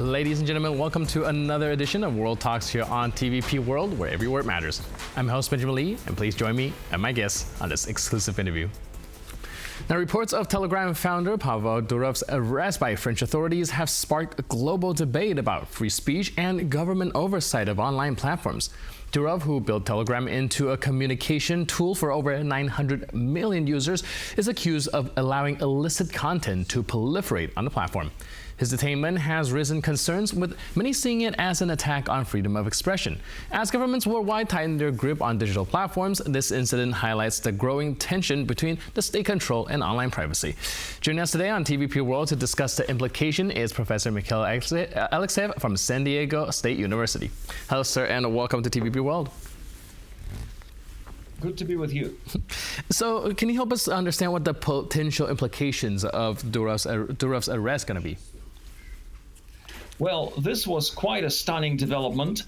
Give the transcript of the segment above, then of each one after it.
Ladies and gentlemen, welcome to another edition of World Talks here on TVP World, where every word matters. I'm host Benjamin Lee, and please join me and my guests on this exclusive interview. Now, reports of Telegram founder Pavel Durov's arrest by French authorities have sparked a global debate about free speech and government oversight of online platforms. Durov, who built Telegram into a communication tool for over 900 million users, is accused of allowing illicit content to proliferate on the platform. His detainment has risen concerns, with many seeing it as an attack on freedom of expression. As governments worldwide tighten their grip on digital platforms, this incident highlights the growing tension between the state control and online privacy. Joining us today on TVP World to discuss the implication is Professor Mikhail Alexseev from San Diego State University. Hello, sir, and welcome to TVP World. Good to be with you. So, can you help us understand what the potential implications of Durov's arrest going to be? Well, this was quite a stunning development,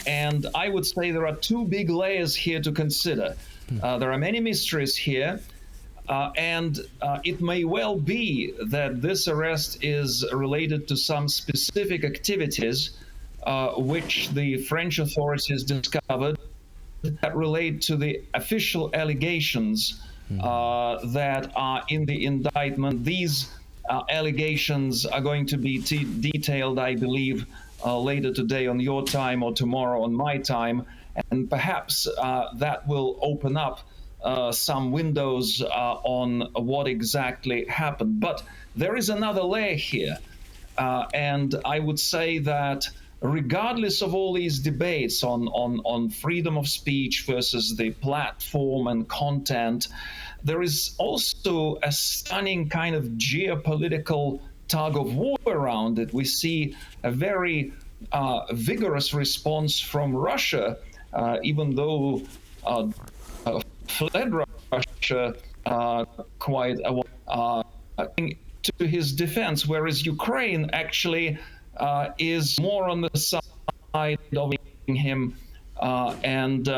and I would say there are two big layers here to consider. There are many mysteries here, and it may well be that this arrest is related to some specific activities which the French authorities discovered that relate to the official allegations that are in the indictment. These allegations are going to be detailed, I believe, later today on your time or tomorrow on my time, and perhaps that will open up some windows on what exactly happened. But there is another layer here, and I would say that regardless of all these debates on freedom of speech versus the platform and content, there is also a stunning kind of geopolitical tug of war around it. We see a very vigorous response from Russia, even though fled Russia quite a while to his defense, whereas Ukraine actually is more on the side of him and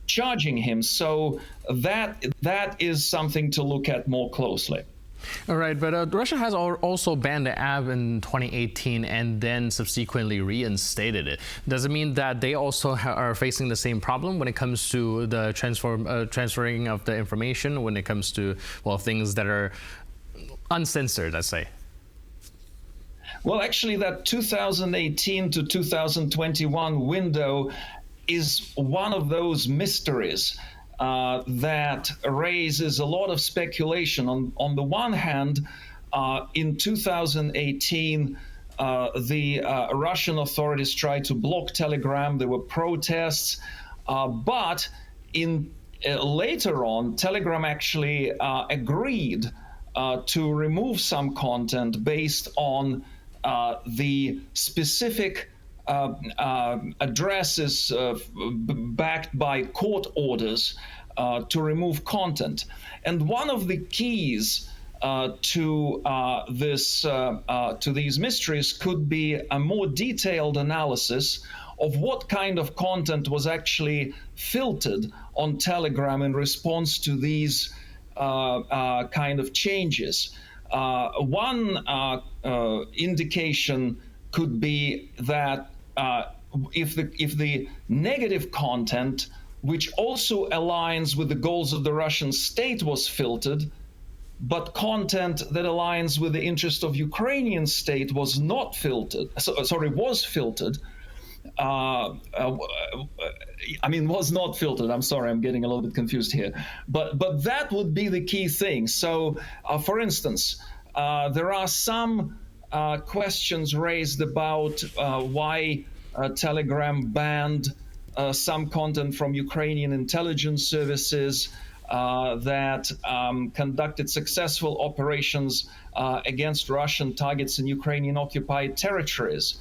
charging him. So that is something to look at more closely. All right, but Russia has also banned the app in 2018 and then subsequently reinstated it. Does it mean that they also are facing the same problem when it comes to the transferring of the information, when it comes to, well, things that are uncensored, let's say? Well, actually, that 2018 to 2021 window is one of those mysteries that raises a lot of speculation. On the one hand, in 2018, the Russian authorities tried to block Telegram. There were protests, but later on, Telegram actually agreed to remove some content based on the specific addresses backed by court orders to remove content. And one of the keys to these mysteries could be a more detailed analysis of what kind of content was actually filtered on Telegram in response to these kind of changes. One indication could be that if the negative content, which also aligns with the goals of the Russian state, was filtered, but content that aligns with the interest of Ukrainian state was not filtered. Was filtered. Was not filtered. I'm sorry, I'm getting a little bit confused here. But that would be the key thing. So, for instance, there are some questions raised about why Telegram banned some content from Ukrainian intelligence services that conducted successful operations against Russian targets in Ukrainian occupied territories.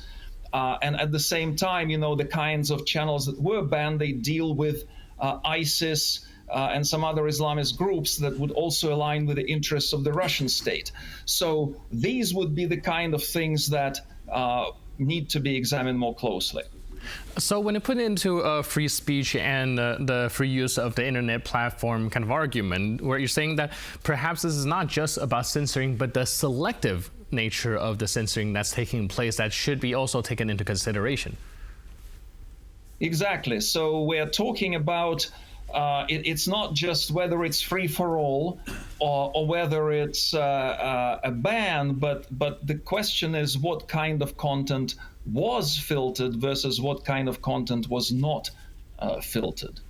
And at the same time, the kinds of channels that were banned, they deal with ISIS and some other Islamist groups that would also align with the interests of the Russian state. So these would be the kind of things that need to be examined more closely. So when you put into free speech and the free use of the internet platform kind of argument, where you're saying that perhaps this is not just about censoring, but the selective nature of the censoring that's taking place that should be also taken into consideration. Exactly. So we're talking about it's not just whether it's free for all or whether it's a ban, but the question is what kind of content was filtered versus what kind of content was not filtered.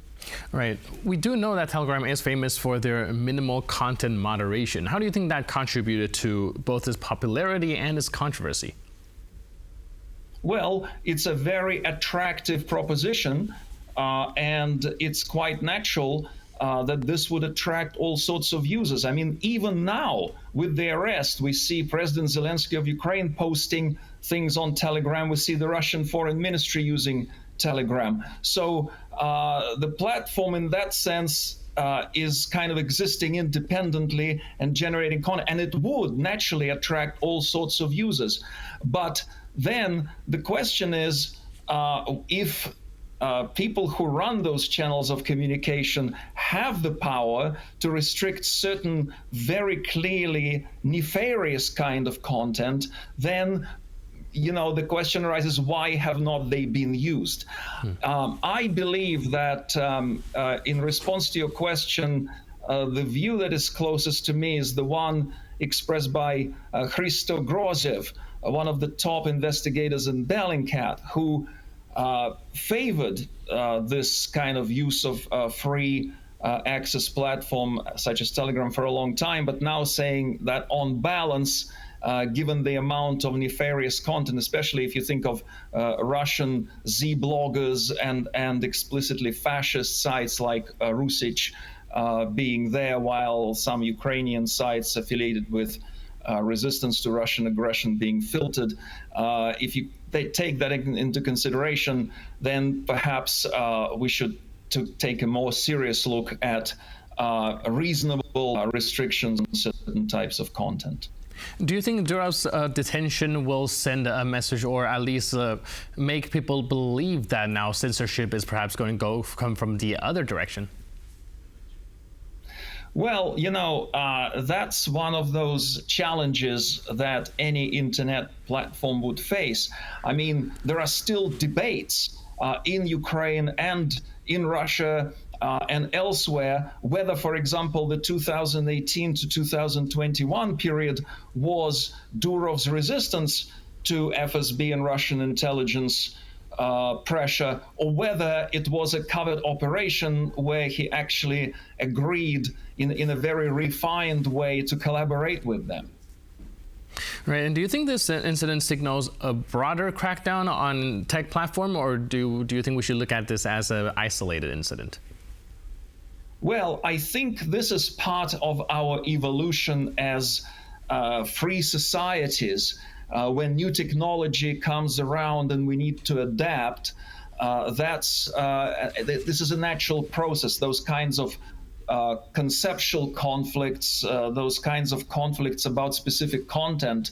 Right. We do know that Telegram is famous for their minimal content moderation. How do you think that contributed to both its popularity and its controversy? Well, it's a very attractive proposition, and it's quite natural that this would attract all sorts of users. I mean, even now, with the arrest, we see President Zelensky of Ukraine posting things on Telegram. We see the Russian Foreign Ministry using Telegram. So the platform, in that sense, is kind of existing independently and generating content, and it would naturally attract all sorts of users. But then the question is, if people who run those channels of communication have the power to restrict certain very clearly nefarious kind of content, then the question arises, why have not they been used? I believe that in response to your question, the view that is closest to me is the one expressed by Hristo Grozev, one of the top investigators in Bellingcat, who favored this kind of use of free access platform such as Telegram for a long time, but now saying that on balance, given the amount of nefarious content, especially if you think of Russian Z-bloggers and explicitly fascist sites like Rusich being there, while some Ukrainian sites affiliated with resistance to Russian aggression being filtered. If you take that into consideration, then perhaps we should take a more serious look at reasonable restrictions on certain types of content. Do you think Durov's detention will send a message, or at least make people believe that now censorship is perhaps going to come from the other direction? Well, that's one of those challenges that any internet platform would face. I mean, there are still debates in Ukraine and in Russia and elsewhere whether, for example, the 2018 to 2021 period was Durov's resistance to FSB and Russian intelligence pressure, or whether it was a covert operation where he actually agreed in a very refined way to collaborate with them. Right, and do you think this incident signals a broader crackdown on tech platform, or do you think we should look at this as an isolated incident? Well, I think this is part of our evolution as free societies. When new technology comes around and we need to adapt, this is a natural process. Those kinds of conceptual conflicts, those kinds of conflicts about specific content.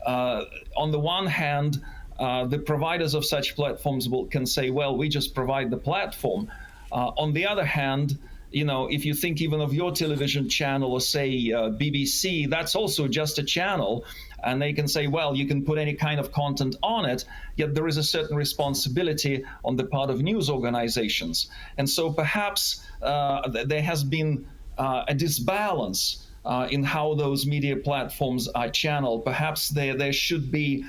On the one hand, the providers of such platforms can say, well, we just provide the platform. On the other hand, if you think even of your television channel, or say BBC, that's also just a channel. And they can say, well, you can put any kind of content on it, yet there is a certain responsibility on the part of news organizations. And so perhaps there has been a disbalance in how those media platforms are channeled. Perhaps there should be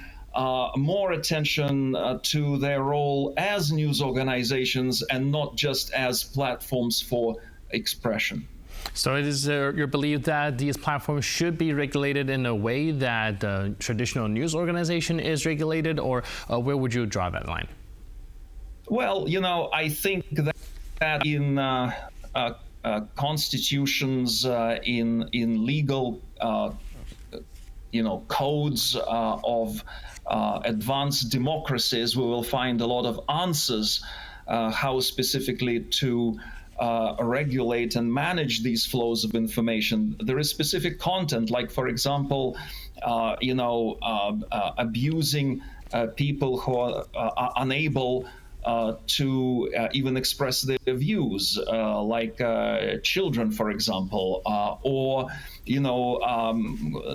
more attention to their role as news organizations and not just as platforms for expression. So it is your belief that these platforms should be regulated in a way that traditional news organization is regulated, or where would you draw that line? Well, I think that in constitutions, in legal, codes of advanced democracies, we will find a lot of answers how specifically to regulate and manage these flows of information. There is specific content, like, for example, abusing people who are unable to even express their views, like children, for example, or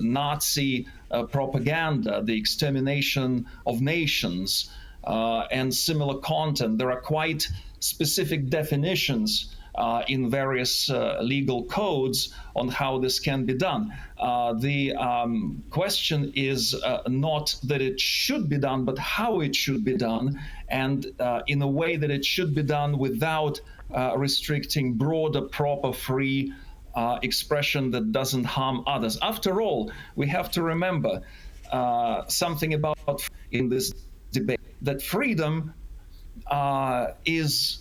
Nazi propaganda, the extermination of nations, and similar content. There are quite specific definitions in various legal codes on how this can be done. The question is not that it should be done, but how it should be done, and in a way that it should be done without restricting broader, proper, free expression that doesn't harm others. After all, we have to remember something about in this debate, that freedom is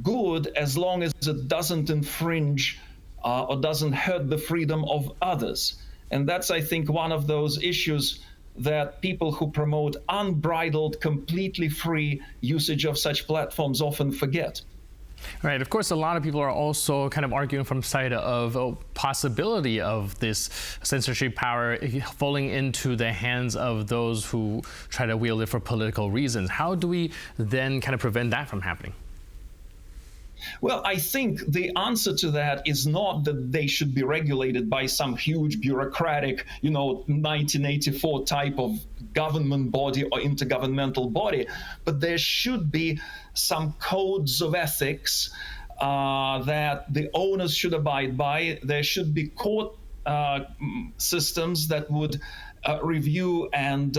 good as long as it doesn't infringe or doesn't hurt the freedom of others. And that's, I think, one of those issues that people who promote unbridled, completely free usage of such platforms often forget. Right. Of course, a lot of people are also kind of arguing from the side of a possibility of this censorship power falling into the hands of those who try to wield it for political reasons. How do we then kind of prevent that from happening? Well, I think the answer to that is not that they should be regulated by some huge bureaucratic, 1984 type of government body or intergovernmental body, but there should be some codes of ethics that the owners should abide by. There should be court systems that would review and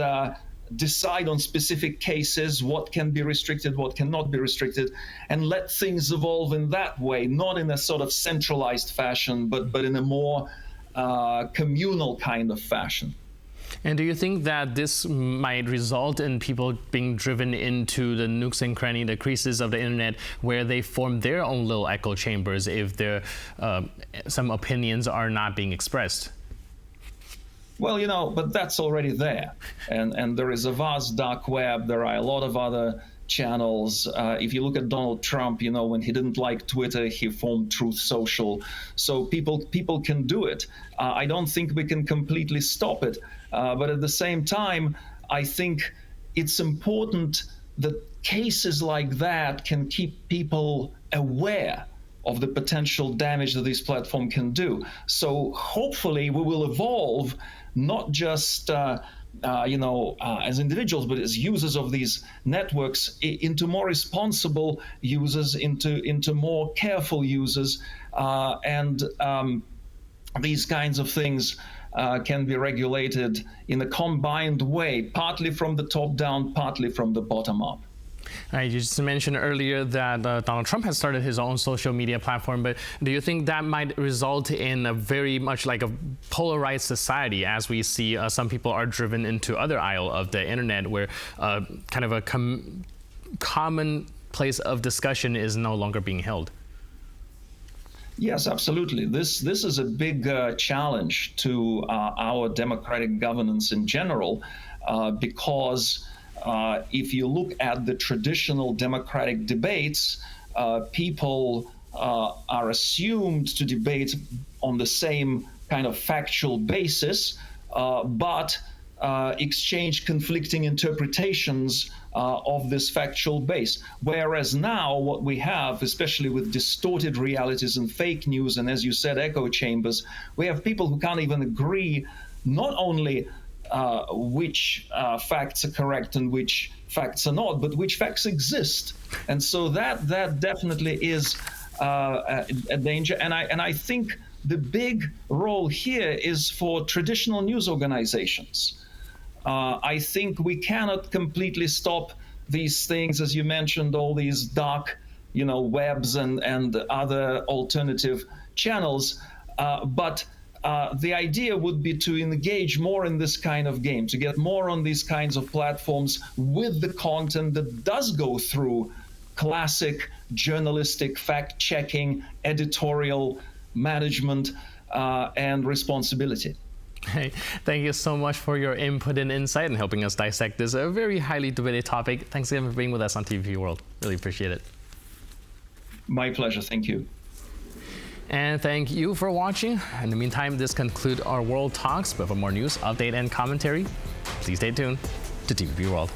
decide on specific cases what can be restricted, what cannot be restricted, and let things evolve in that way, not in a sort of centralized fashion, but in a more communal kind of fashion. And do you think that this might result in people being driven into the nooks and crannies, the creases of the internet, where they form their own little echo chambers if their some opinions are not being expressed? Well, but that's already there. And there is a vast dark web. There are a lot of other channels. If you look at Donald Trump, when he didn't like Twitter, he formed Truth Social. So people can do it. I don't think we can completely stop it. But at the same time, I think it's important that cases like that can keep people aware of the potential damage that this platform can do. So hopefully we will evolve not just as individuals, but as users of these networks into more responsible users, into more careful users, and these kinds of things can be regulated in a combined way, partly from the top down, partly from the bottom up. You just mentioned earlier that Donald Trump has started his own social media platform, but do you think that might result in a very much like a polarized society, as we see some people are driven into other aisle of the internet where kind of a common place of discussion is no longer being held? Yes, absolutely. This is a big challenge to our democratic governance in general, because if you look at the traditional democratic debates, people are assumed to debate on the same kind of factual basis, but exchange conflicting interpretations of this factual base. Whereas now what we have, especially with distorted realities and fake news, and as you said, echo chambers, we have people who can't even agree not only which facts are correct and which facts are not, but which facts exist. And so that definitely is a danger. And I think the big role here is for traditional news organizations. I think we cannot completely stop these things, as you mentioned, all these dark, webs and other alternative channels, but the idea would be to engage more in this kind of game, to get more on these kinds of platforms with the content that does go through classic journalistic fact-checking, editorial management, and responsibility. Hey, thank you so much for your input and insight and helping us dissect this very highly debated topic. Thanks again for being with us on TVP World. Really appreciate it. My pleasure. Thank you. And thank you for watching. In the meantime, this concludes our World Talks. But for more news, update, and commentary, please stay tuned to TVP World.